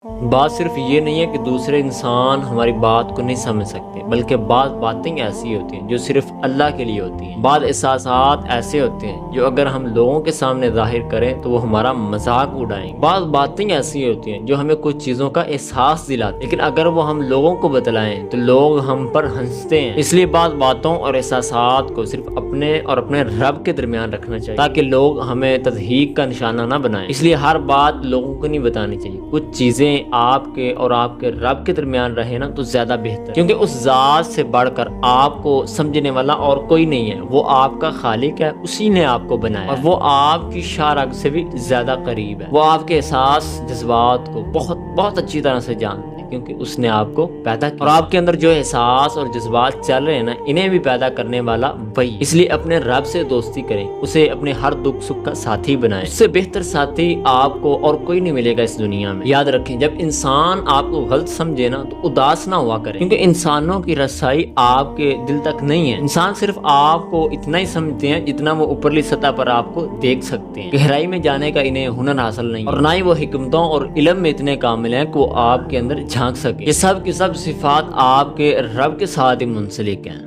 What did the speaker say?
بات صرف یہ نہیں ہے کہ دوسرے انسان ہماری بات کو نہیں سمجھ سکتے، بلکہ بعض باتیں ایسی ہوتی ہیں جو صرف اللہ کے لیے ہوتی ہیں۔ بعض احساسات ایسے ہوتے ہیں جو اگر ہم لوگوں کے سامنے ظاہر کریں تو وہ ہمارا مذاق اڑائیں گے۔ بعض باتیں ایسی ہوتی ہیں جو ہمیں کچھ چیزوں کا احساس دلاتی ہیں، لیکن اگر وہ ہم لوگوں کو بتلائیں تو لوگ ہم پر ہنستے ہیں۔ اس لیے بعض باتوں اور احساسات کو صرف اپنے اور اپنے رب کے درمیان رکھنا چاہیے، تاکہ لوگ ہمیں تضحیق کا نشانہ نہ بنائیں۔ اس لیے ہر بات لوگوں کو نہیں بتانی چاہیے۔ کچھ چیزیں آپ کے اور آپ کے رب کے درمیان رہے نا تو زیادہ بہتر، کیونکہ اس ذات سے بڑھ کر آپ کو سمجھنے والا اور کوئی نہیں ہے۔ وہ آپ کا خالق ہے، اسی نے آپ کو بنایا، اور وہ آپ کی شارگ سے بھی زیادہ قریب ہے۔ وہ آپ کے احساس جذبات کو بہت اچھی طرح سے جانتے ہیں، کیونکہ اس نے آپ کو پیدا کیا، اور آپ کے اندر جو احساس اور جذبات چل رہے ہیں نا، انہیں بھی پیدا کرنے والا وہی۔ اس لیے اپنے رب سے دوستی کریں، اسے اپنے ہر دکھ سکھ کا ساتھی بنائیں۔ اس سے بہتر ساتھی آپ کو اور کوئی نہیں ملے گا اس دنیا میں۔ یاد رکھیں، جب انسان آپ کو غلط سمجھے نا تو اداس نہ ہوا کریں، کیونکہ انسانوں کی رسائی آپ کے دل تک نہیں ہے۔ انسان صرف آپ کو اتنا ہی سمجھتے ہیں جتنا وہ اوپرلی سطح پر آپ کو دیکھ سکتے ہیں۔ گہرائی میں جانے کا انہیں ہنر حاصل نہیں ہے، اور نہ ہی وہ حکمتوں اور علم میں اتنے کامل ہیں کہ وہ آپ کے اندر جھانک سکے۔ یہ سب کی سب صفات آپ کے رب کے ساتھ ہی منسلک ہیں۔